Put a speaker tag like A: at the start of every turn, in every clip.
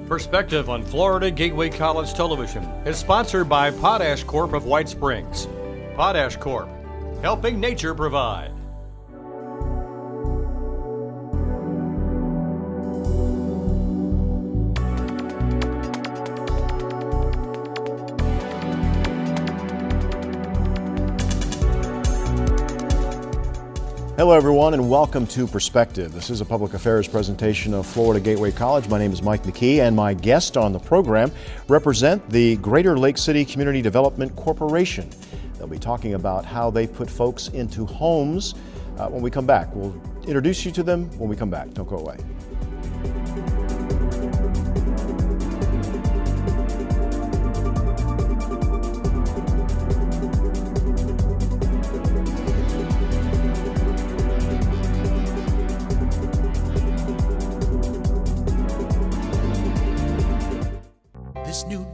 A: Perspective on Florida Gateway College Television is sponsored by Potash Corp of White Springs. Potash Corp, helping nature provide.
B: Hello everyone and welcome to Perspective. This is a public affairs presentation of Florida Gateway College. My name is Mike McKee and my guests on the program represent the Greater Lake City Community Development Corporation. They'll be talking about how they put folks into homes when we come back. We'll introduce you to them when we come back. Don't go away.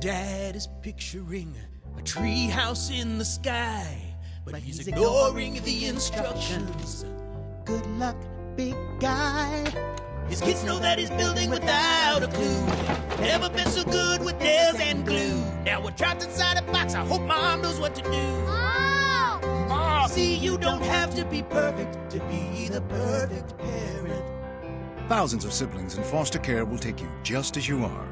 C: Dad is picturing a tree house in the sky, but he's ignoring the instructions.
D: Good luck, big guy.
C: His kids know that he's building without a clue. Never been so good with nails and glue. Now we're trapped inside a box. I hope Mom knows what to do. Mom! See, you don't have to be perfect to be the perfect parent.
E: Thousands of siblings in foster care will take you just as you are.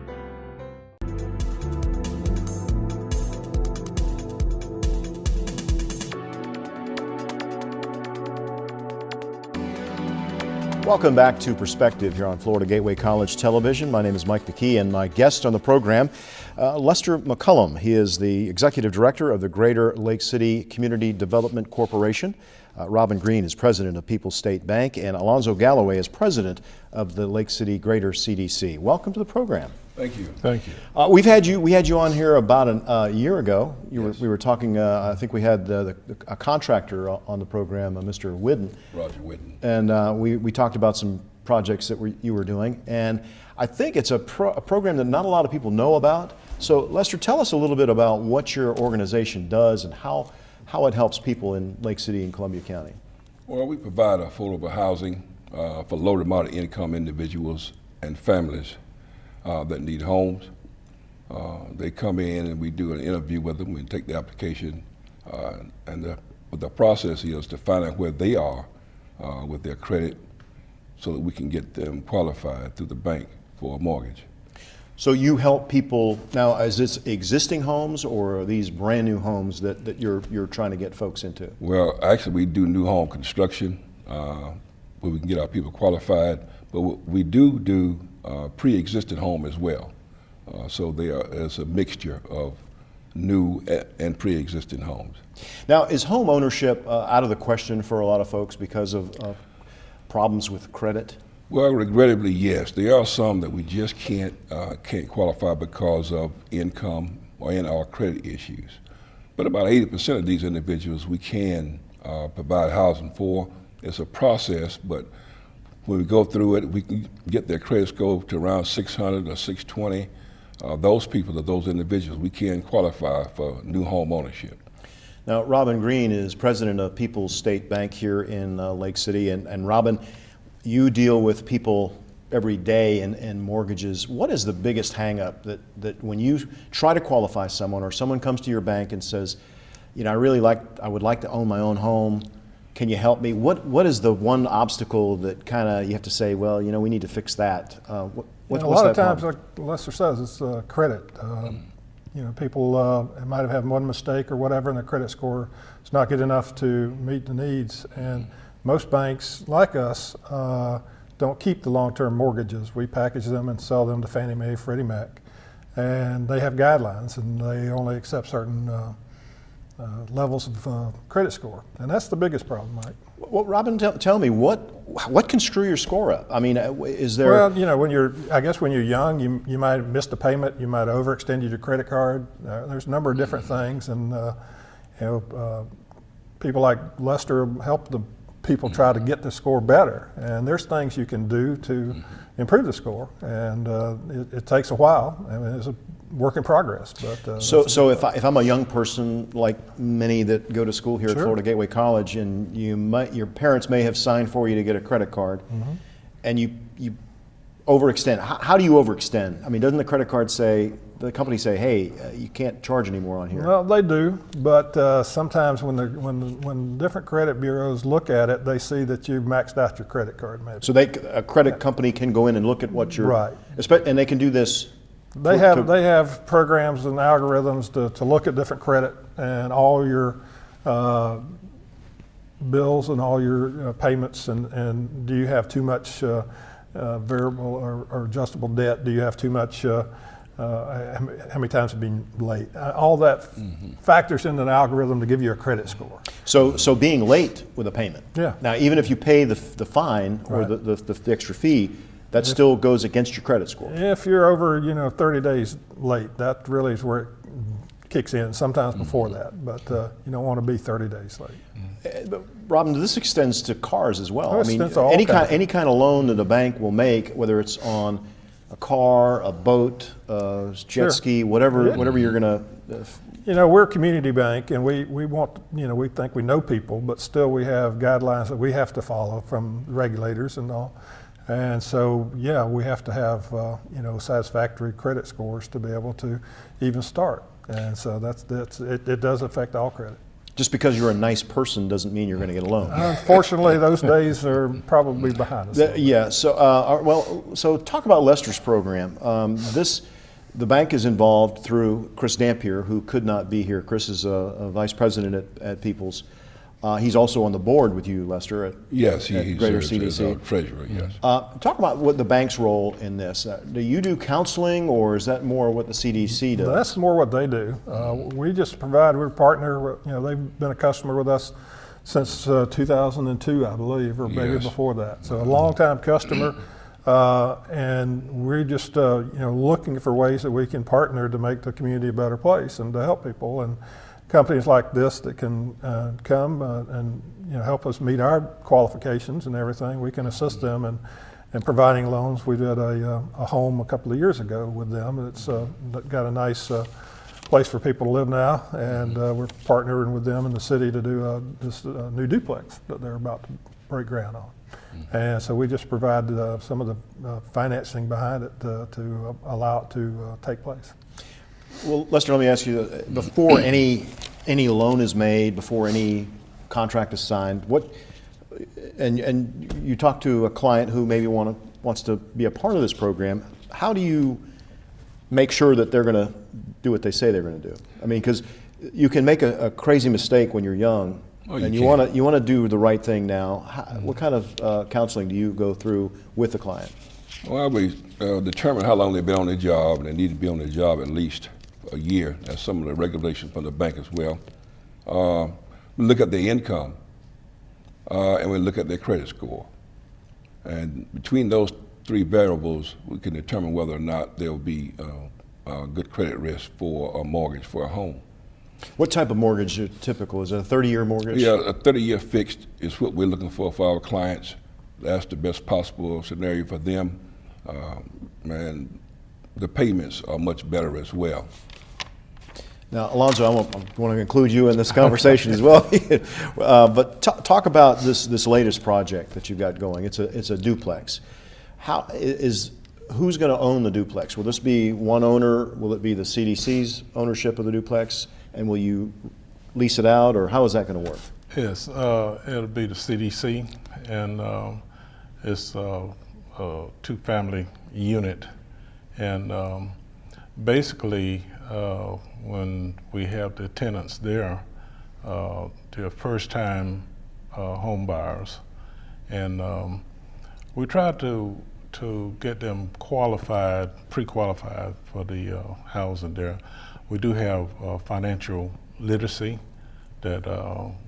B: Welcome back to Perspective here on Florida Gateway College Television. My name is Mike McKee and my guest on the program, Lester McCullum. He is the Executive Director of the Greater Lake City Community Development Corporation. Robin Green is President of People's State Bank and Alonzo Galloway is President of the Lake City Greater CDC. Welcome to the program.
F: Thank you.
B: Thank you. We had you on here about a year ago.
F: Yes.
B: We were talking. I think we had a contractor on the program, Mr. Whidden.
F: Roger Whidden.
B: And we talked about some projects that you were doing, and I think it's a program that not a lot of people know about. So Lester, tell us a little bit about what your organization does and how it helps people in Lake City and Columbia County.
F: Well, we provide affordable housing for low to moderate income individuals and families that need homes. They come in and we do an interview with them and take the application, and the process is to find out where they are with their credit so that we can get them qualified through the bank for a mortgage.
B: So you help people now. Is this existing homes or are these brand new homes that you're trying to get folks into?
F: Well, actually we do new home construction where we can get our people qualified, but we do pre-existing home as well. So there's a mixture of new and pre-existing homes.
B: Now, is home ownership out of the question for a lot of folks because of problems with credit?
F: Well, regrettably, yes. There are some that we just can't qualify because of income or in our credit issues. But about 80% of these individuals we can provide housing for. It's a process, but when we go through it, we can get their credit score to around 600 or 620. Those people, those individuals, we can qualify for new home ownership.
B: Now, Robin Green is president of People's State Bank here in Lake City. And Robin, you deal with people every day in mortgages. What is the biggest hang up that when you try to qualify someone or someone comes to your bank and says, you know, I would like to own my own home. Can you help me? What is the one obstacle that kind of you have to say, well, you know, we need to fix that? What's
G: a lot of times,
B: problem?
G: like Lester says, it's credit. You know, people might have had one mistake or whatever, and their credit score is not good enough to meet the needs. And most banks, like us, don't keep the long-term mortgages. We package them and sell them to Fannie Mae, Freddie Mac, and they have guidelines, and they only accept certain levels of credit score, and that's the biggest problem, Mike.
B: Well, Robin, tell me what can screw your score up? I mean, is there?
G: Well, you know, when you're young, you might have missed a payment, you might have overextended your credit card. There's a number of different things, and you know, people like Lester help the people try to get the score better, and there's things you can do to improve the score, and it takes a while. I mean, it's a work in progress. But
B: so if I'm a young person, like many that go to school here
G: Sure.
B: at Florida Gateway College, and your parents may have signed for you to get a credit card, and you overextend. How do you overextend? I mean, doesn't the credit card say, the company say, hey, you can't charge anymore on here?
G: Well, they do, but sometimes when different credit bureaus look at it, they see that you've maxed out your credit card maybe.
B: So a credit company can go in and look at what you're,
G: Right.
B: And they can do this.
G: They have programs and algorithms to look at different credit and all your bills and all your payments, and do you have too much variable or adjustable debt? Do you have too much? How many times have you been late? All that factors into an algorithm to give you a credit score.
B: So being late with a payment.
G: Yeah.
B: Now, even if you pay the fine or
G: Right.
B: the extra fee, that still goes against your credit score.
G: If you're over 30 days late, that really is where it kicks in. Sometimes before that, but you don't want to be 30 days late.
B: But Robin, this extends to cars as well.
G: Oh, it
B: I mean,
G: extends to all
B: any
G: kinds.
B: any kind of loan that a bank will make, whether it's on a car, a boat, jet
G: Sure.
B: ski, whatever you're going to.
G: We're a community bank, and we want, we think we know people, but still we have guidelines that we have to follow from regulators and all. And so, yeah, we have to have, satisfactory credit scores to be able to even start. And so it does affect all credit.
B: Just because you're a nice person doesn't mean you're going to get a loan.
G: Unfortunately, those days are probably behind us.
B: Yeah. So, so talk about Lester's program. The bank is involved through Chris Dampier, who could not be here. Chris is a vice president at Peoples. He's also on the board with you, Lester, at
F: Yes, he
B: Greater
F: serves as our
B: CDC.
F: treasurer, yes.
B: Talk about what the bank's role in this. Do you do counseling, or is that more what the CDC does?
G: That's more what they do. We just provide, we're a partner, they've been a customer with us since 2002, I believe, or maybe
F: Yes.
G: before that. So a long-time customer, and we're just, looking for ways that we can partner to make the community a better place and to help people. And companies like this that can come and help us meet our qualifications and everything, we can assist them in providing loans. We did a home a couple of years ago with them. It's got a nice place for people to live now, and we're partnering with them in the city to do this new duplex that they're about to break ground on. And so we just provide some of the financing behind it to allow it to take place.
B: Well, Lester, let me ask you, before any loan is made, before any contract is signed, and you talk to a client who maybe wants to be a part of this program, how do you make sure that they're going to do what they say they're going to do? I mean, because you can make a crazy mistake when you're young, and you want to do the right thing now. What kind of counseling do you go through with the client?
F: Well, we determine how long they've been on their job, and they need to be on their job at least a year. That's some of the regulations from the bank as well. We look at their income, and we look at their credit score. And between those three variables, we can determine whether or not there will be a good credit risk for a mortgage for a home.
B: What type of mortgage is typical? Is it a 30-year mortgage?
F: Yeah, a 30-year fixed is what we're looking for our clients. That's the best possible scenario for them. And the payments are much better as well.
B: Now, Alonzo, I want to include you in this conversation as well. But talk about this latest project that you've got going. It's a duplex. Who's going to own the duplex? Will this be one owner? Will it be the CDC's ownership of the duplex? And will you lease it out, or how is that going to work?
H: Yes, it'll be the CDC, and it's a two-family unit. And basically, when we have the tenants there, they're first-time home buyers, and we try to get them qualified, pre-qualified for the housing there. We do have financial literacy that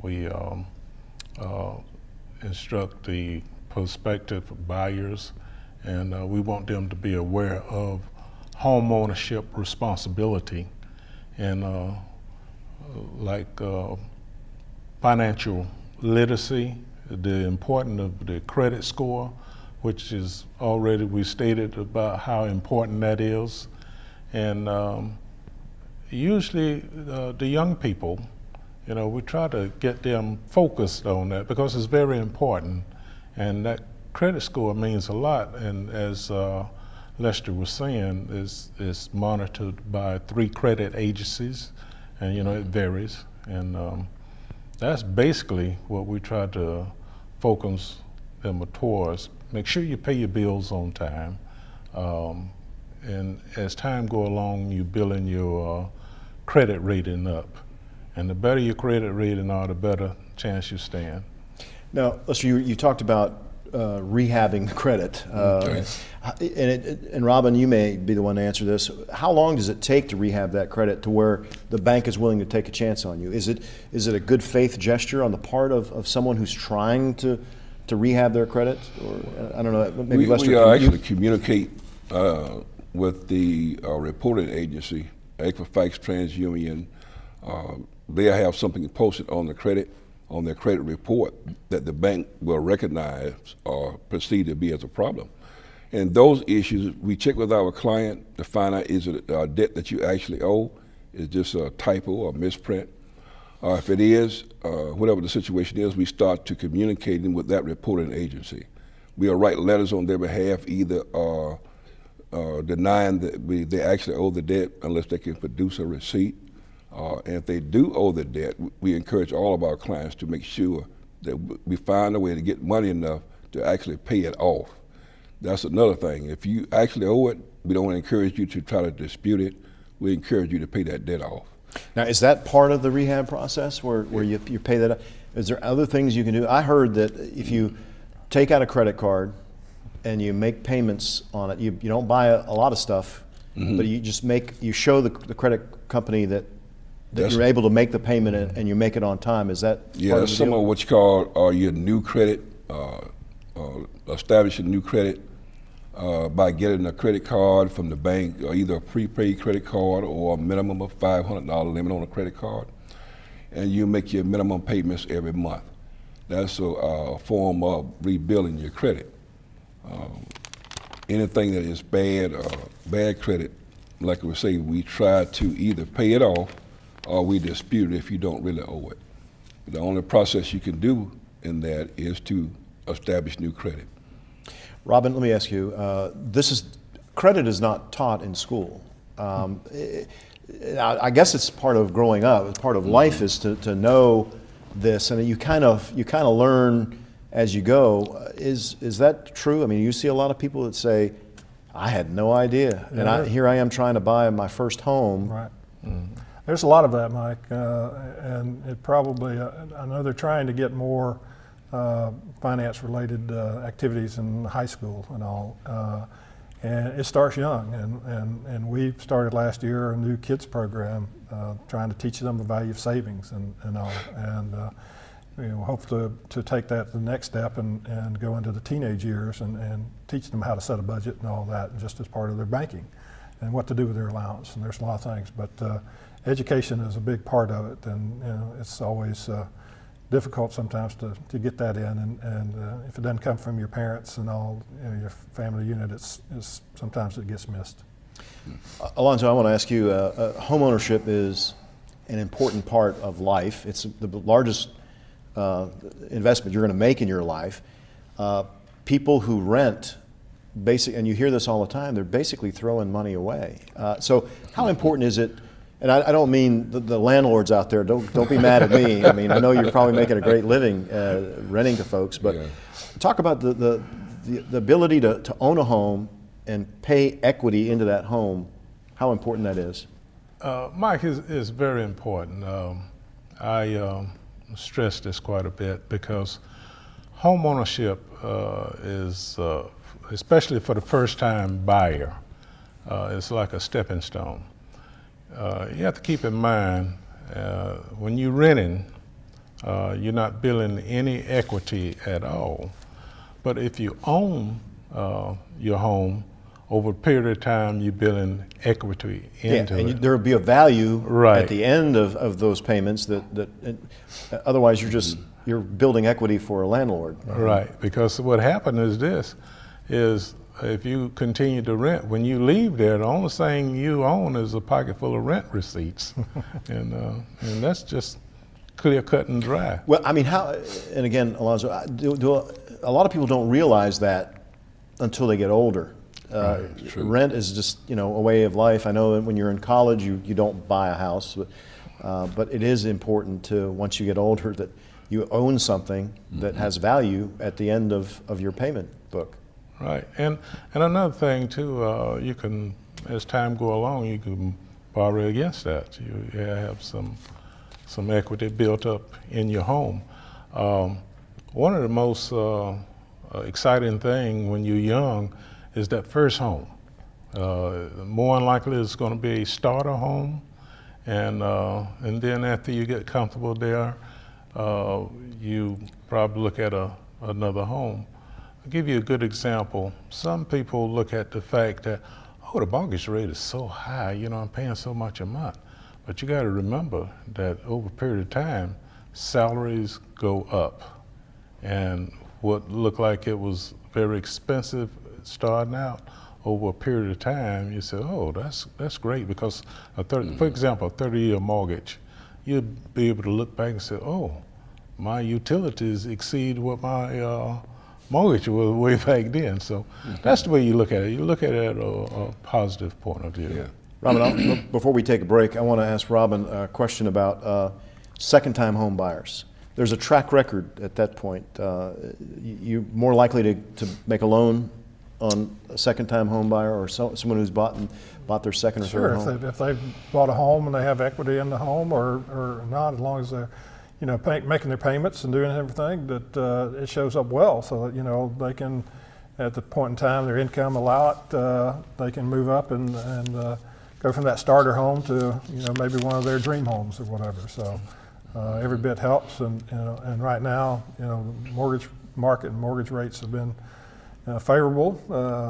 H: we instruct the prospective buyers, and we want them to be aware of home ownership responsibility and financial literacy, the importance of the credit score, which is already we stated about how important that is. And usually the young people, we try to get them focused on that because it's very important, and that credit score means a lot, and as Lester was saying, is monitored by 3 credit agencies, and it varies, and that's basically what we try to focus them towards. Make sure you pay your bills on time, and as time go along, you building your credit rating up, and the better your credit rating are, the better chance you stand.
B: Now, Lester, you talked about rehabbing the credit, and Robin, you may be the one to answer this. How long does it take to rehab that credit to where the bank is willing to take a chance on you? Is it a good faith gesture on the part of someone who's trying to rehab their credit? Or I don't know. Maybe Lester,
F: we actually communicate with the reporting agency, Equifax, TransUnion. They have something posted on their credit report that the bank will recognize or perceive to be as a problem. And those issues, we check with our client to find out, is it a debt that you actually owe? Is this a typo or misprint? If it is, whatever the situation is, we start to communicating with that reporting agency. We'll write letters on their behalf, either denying that they actually owe the debt unless they can produce a receipt. And if they do owe the debt, we encourage all of our clients to make sure that we find a way to get money enough to actually pay it off. That's another thing. If you actually owe it, we don't encourage you to try to dispute it. We encourage you to pay that debt off.
B: Now, is that part of the rehab process where you pay that? Is there other things you can do? I heard that if you take out a credit card and you make payments on it, you don't buy a lot of stuff, but you just you show the credit company that you're able to make the payment and you make it on time. Is that part of the deal?
F: Some of what you call your new credit, establishing new credit by getting a credit card from the bank, or either a prepaid credit card or a minimum of $500 limit on a credit card, and you make your minimum payments every month. That's a form of rebuilding your credit. Anything that is bad credit, like we say, we try to either pay it off or we dispute it if you don't really owe it. The only process you can do in that is to establish new credit.
B: Robin, let me ask you, credit is not taught in school. I guess it's part of growing up. It's part of life is to know this, and you kind of learn as you go. Is that true? I mean, you see a lot of people that say, I had no idea, and here I am trying to buy my first home.
G: Right. There's a lot of that, Mike, and it probably, I know they're trying to get more finance-related activities in high school and all, and it starts young, and we started last year a new kids program trying to teach them the value of savings and all, and hope to take that to the next step and go into the teenage years and teach them how to set a budget and all that, just as part of their banking and what to do with their allowance. And there's a lot of things, but education is a big part of it, and it's always difficult sometimes to get that in, and if it doesn't come from your parents and all, your family unit, it's sometimes it gets missed.
B: Alonzo, I want to ask you, home ownership is an important part of life. It's the largest investment you're going to make in your life. People who rent, and you hear this all the time, they're basically throwing money away. So how important is it? And I don't mean the landlords out there. Don't be mad at me. I mean, I know you're probably making a great living renting to folks, but talk about the ability to own a home and pay equity into that home. How important that is.
H: Mike, is very important. I stress this quite a bit because home ownership is, especially for the first-time buyer, it's like a stepping stone. You have to keep in mind, when you're renting, you're not building any equity at all. But if you own your home, over a period of time, you're building equity into it.
B: There will be a value at the end of those payments that otherwise you're building equity for a landlord.
H: Right, because what happened is this, if you continue to rent, when you leave there, the only thing you own is a pocket full of rent receipts. and that's just clear cut and dry.
B: Well, I mean, how, and again, Alonzo, a lot of people don't realize that until they get older.
F: Right, true.
B: Rent is just, a way of life. I know that when you're in college, you don't buy a house, but it is important to, once you get older, that you own something that has value at the end of your payment book.
H: Right, and another thing too, you can, as time go along, you can borrow against that. You have some equity built up in your home. One of the most exciting thing when you're young is that first home. More than likely it's going to be a starter home, and then after you get comfortable there, you probably look at another home. I'll give you a good example. Some people look at the fact that, oh, the mortgage rate is so high, I'm paying so much a month. But you got to remember that over a period of time, salaries go up. And what looked like it was very expensive starting out, over a period of time, you say, oh, that's great, because for example, a 30-year mortgage, you'd be able to look back and say, oh, my utilities exceed what my mortgage was way back then. So that's the way you look at it. You look at it at a positive point of view.
F: Yeah.
B: Robin, before we take a break, I want to ask Robin a question about second-time home buyers. There's a track record at that point. You're more likely to make a loan on a second-time home buyer, or someone who's bought their second or third home?
G: Sure, if they've bought a home and they have equity in the home or not, as long as they're making their payments and doing everything, that it shows up well, so that they can, at the point in time their income allow it, they can move up and go from that starter home to maybe one of their dream homes or whatever. So every bit helps, and right now the mortgage market and mortgage rates have been favorable.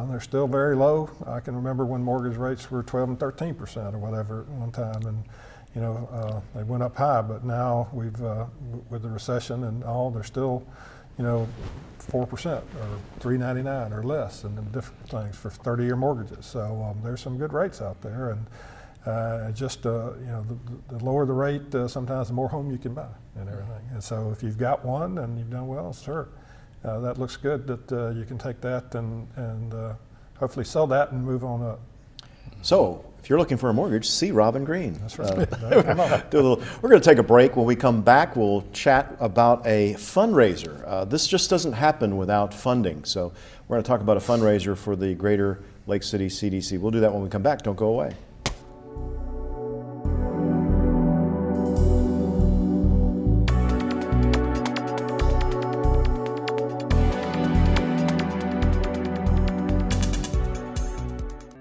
G: They're still very low. I can remember when mortgage rates were 12 and 13% or whatever at one time, and they went up high. But now we've, with the recession and all, they're still, 4% or $3.99 or less, and different things for 30-year mortgages. So there's some good rates out there, and the lower the rate, sometimes the more home you can buy and everything. And so if you've got one and you've done well, sure. That looks good, that you can take that and hopefully sell that and move on up.
B: So, if you're looking for a mortgage, see Robin Green.
G: That's right.
B: We're going to take a break. When we come back, we'll chat about a fundraiser. This just doesn't happen without funding. So, we're going to talk about a fundraiser for the Greater Lake City CDC. We'll do that when we come back. Don't go away.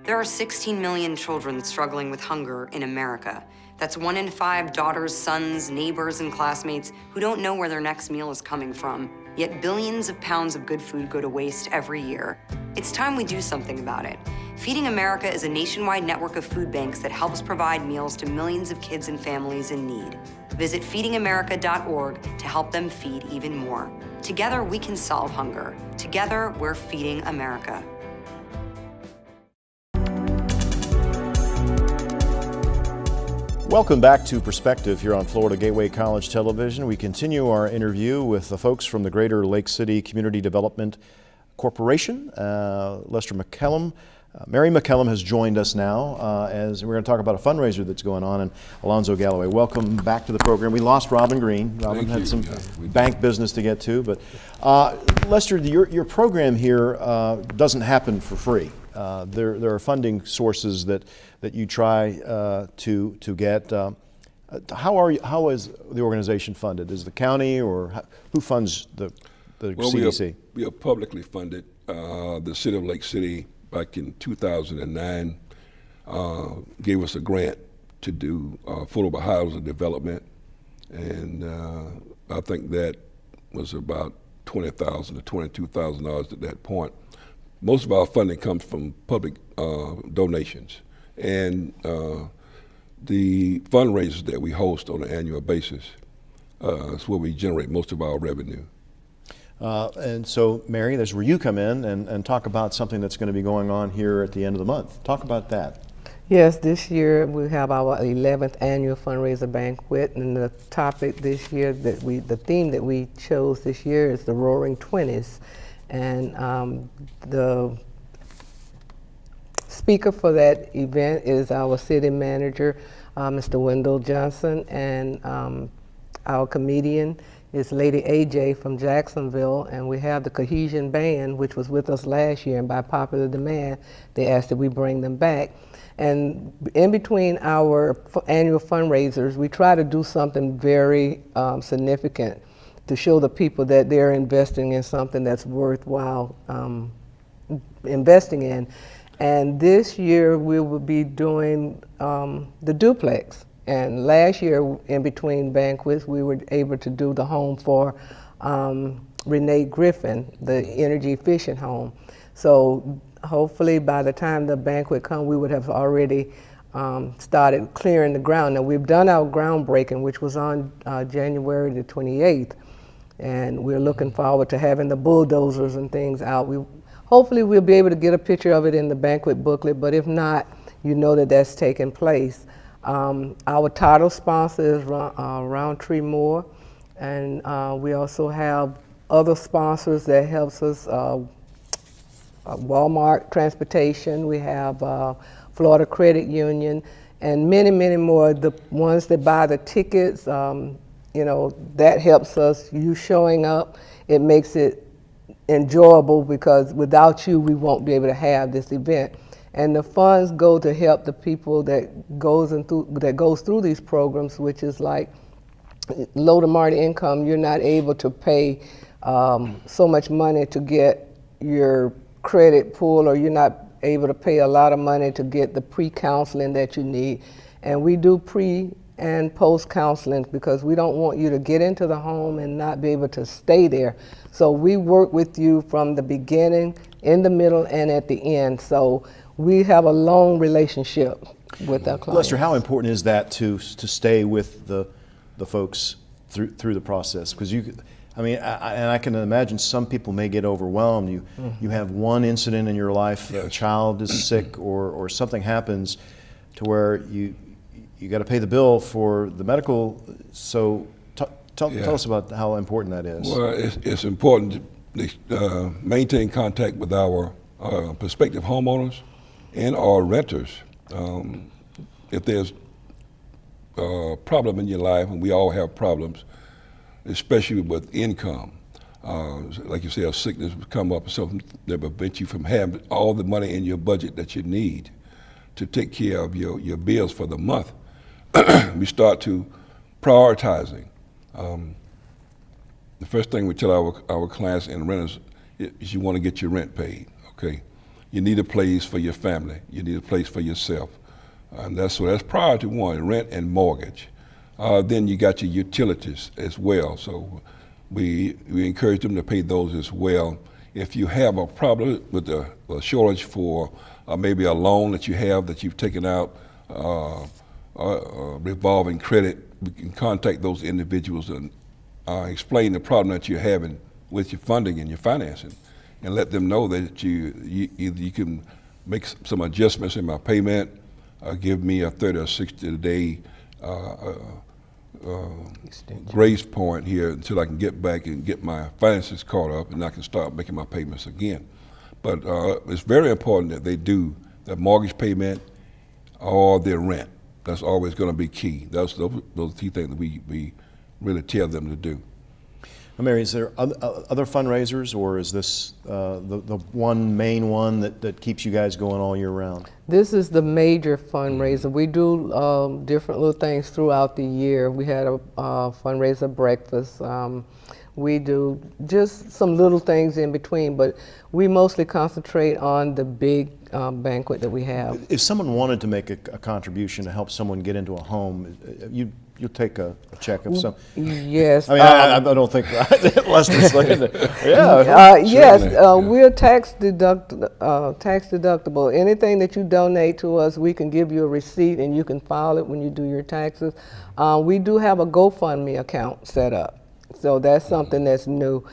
I: There are 16 million children struggling with hunger in America. That's 1 in 5 daughters, sons, neighbors, and classmates who don't know where their next meal is coming from. Yet billions of pounds of good food go to waste every year. It's time we do something about it. Feeding America is a nationwide network of food banks that helps provide meals to millions of kids and families in need. Visit feedingamerica.org to help them feed even more. Together, we can solve hunger. Together, we're feeding America.
B: Welcome back to Perspective here on Florida Gateway College Television. We continue our interview with the folks from the Greater Lake City Community Development Corporation. Lester McCallum, Mary McCallum has joined us now as we're going to talk about a fundraiser that's going on, and Alonzo Galloway. Welcome back to the program. We lost Robin Green. Robin had some bank business to get to, but Lester, your program here doesn't happen for free. There are funding sources that you try to get. How is the organization funded? Is the county, or who funds the CDC?
F: We are publicly funded. The city of Lake City, back in 2009, gave us a grant to do affordable housing development, and I think that was about $20,000 to $22,000 at that point. Most of our funding comes from public donations, and the fundraisers that we host on an annual basis is where we generate most of our revenue.
B: And so, Mary, that's where you come in and talk about something that's going to be going on here at the end of the month. Talk about that.
J: Yes, this year we have our 11th annual fundraiser banquet, and the topic this year the theme that we chose this year is the Roaring Twenties, and the speaker for that event is our city manager, Mr. Wendell Johnson, and our comedian is Lady AJ from Jacksonville, and we have the Cohesion Band, which was with us last year, and by popular demand, they asked that we bring them back. And in between our annual fundraisers, we try to do something very significant to show the people that they're investing in something that's worthwhile investing in. And this year we will be doing the duplex. And last year, in between banquets, we were able to do the home for Renee Griffin, the energy efficient home. So hopefully by the time the banquet comes, we would have already started clearing the ground. Now we've done our groundbreaking, which was on January the 28th, and we're looking forward to having the bulldozers and things out. Hopefully we'll be able to get a picture of it in the banquet booklet, but if not, you know that that's taking place. Our title sponsor is Roundtree Moore, and we also have other sponsors that helps us, Walmart Transportation, we have Florida Credit Union, and many, many more. The ones that buy the tickets, you know, that helps us. You showing up, it makes it enjoyable, because without you, we won't be able to have this event. And the funds go to help the people that goes through these programs, which is like low to moderate income. You're not able to pay so much money to get your credit pulled, or you're not able to pay a lot of money to get the pre-counseling that you need. And we do pre and post counseling because we don't want you to get into the home and not be able to stay there. So we work with you from the beginning, in the middle, and at the end. So we have a long relationship with our clients.
B: Lester, how important is that to stay with the folks through the process? Because I can imagine some people may get overwhelmed. You have one incident in your life, a child is sick, or something happens to where you got to pay the bill for the medical. So tell us about how important that is.
F: Well, it's important to maintain contact with our prospective homeowners and our renters. If there's a problem in your life, and we all have problems, especially with income, like you say, a sickness would come up, or something that prevents you from having all the money in your budget that you need to take care of your bills for the month. We start to prioritizing. The first thing we tell our clients and renters is you want to get your rent paid, okay? You need a place for your family. You need a place for yourself. And that's priority one, rent and mortgage. Then you got your utilities as well. So we encourage them to pay those as well. If you have a problem with a shortage for maybe a loan that you've taken out, revolving credit, we can contact those individuals and explain the problem that you're having with your funding and your financing, and let them know that you can make some adjustments in my payment, give me a 30 or 60 day grace point here until I can get back and get my finances caught up, and I can start making my payments again. But it's very important that they do their mortgage payment or their rent. That's always going to be key. Those key things that we really tell them to do.
B: Mary, is there other fundraisers, or is this the one main one that keeps you guys going all year round?
J: This is the major fundraiser. We do different little things throughout the year. We had a fundraiser breakfast. We do just some little things in between, but we mostly concentrate on the big banquet that we have.
B: If someone wanted to make a contribution to help someone get into a home, you'll take a check of some.
J: Yes.
B: I mean, I don't think Lester's looking at
J: yes, we're tax deductible. Anything that you donate to us, we can give you a receipt and you can file it when you do your taxes. We do have a GoFundMe account set up. So that's something that's new.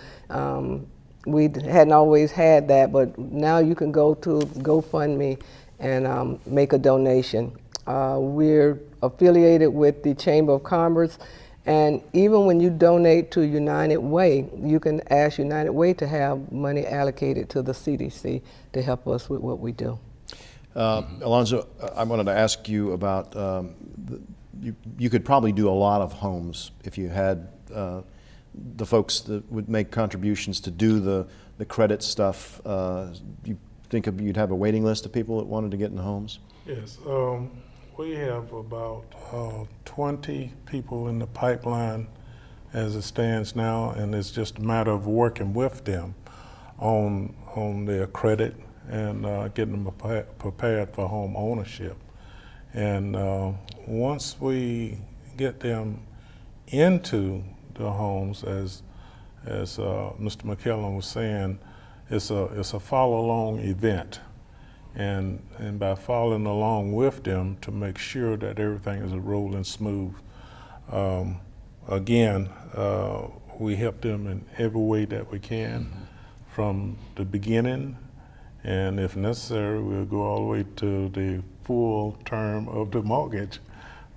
J: We hadn't always had that, but now you can go to GoFundMe and make a donation. We're affiliated with the Chamber of Commerce, and even when you donate to United Way, you can ask United Way to have money allocated to the CDC to help us with what we do.
B: Alonzo, I wanted to ask you about, you could probably do a lot of homes if you had the folks that would make contributions to do the credit stuff. You think you'd have a waiting list of people that wanted to get in the homes?
H: Yes, we have about 20 people in the pipeline as it stands now, and it's just a matter of working with them on their credit and getting them prepared for home ownership. And once we get them into the homes, as Mr. McKellen was saying, it's a follow-along event. And by following along with them to make sure that everything is rolling smooth. Again, we help them in every way that we can from the beginning, and if necessary, we'll go all the way to the full term of the mortgage,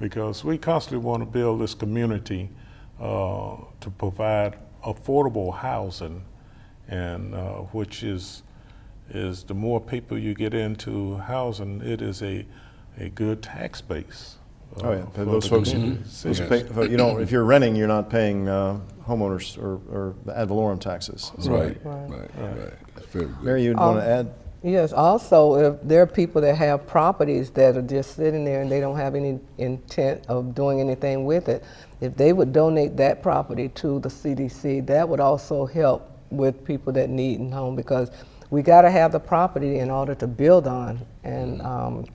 H: because we constantly want to build this community to provide affordable housing, and which is the more people you get into housing, it is a good tax base.
B: Oh yeah, those folks, if you're renting, you're not paying homeowners or ad valorem taxes. So.
F: Right. That's very good.
B: Mary, you'd want to add?
J: Yes, also, if there are people that have properties that are just sitting there and they don't have any intent of doing anything with it, if they would donate that property to the CDC, that would also help with people that need a home, because we got to have the property in order to build on. And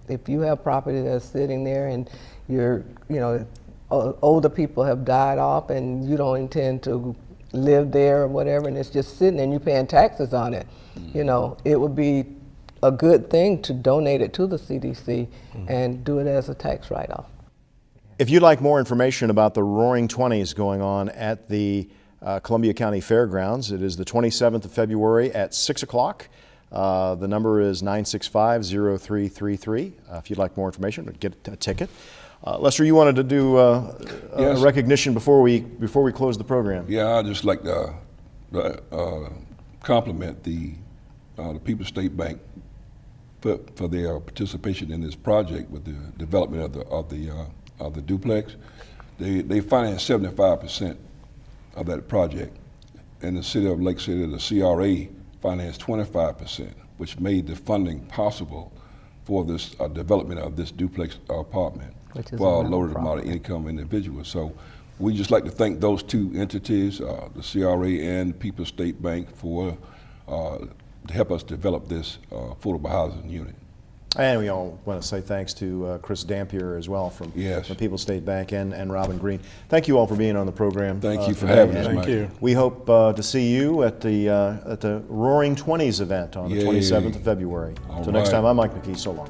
J: if you have property that's sitting there and older people have died off and you don't intend to live there or whatever, and it's just sitting there and you're paying taxes on it, it would be a good thing to donate it to the CDC and do it as a tax write-off.
B: If you'd like more information about the Roaring 20s going on at the Columbia County Fairgrounds, it is the 27th of February at 6 o'clock. The number is 965-0333. If you'd like more information, get a ticket. Lester, you wanted to do a recognition before we close the program.
F: Yeah, I'd just like to compliment the People's State Bank for their participation in this project with the development of the duplex. They financed 75% of that project, and the city of Lake City, the CRA, financed 25%, which made the funding possible for this development of this duplex apartment for our lower to moderate income individuals. So we just like to thank those two entities, the CRA and People's State Bank, for to help us develop this affordable housing unit.
B: And we all want to say thanks to Chris Dampier as well from the People's State Bank and Robin Green. Thank you all for being on the program.
F: Thank you for having us, Mike.
H: Thank you.
B: We hope to see you at the Roaring 20s event on the 27th of February. Until next time, I'm Mike McKee. So long.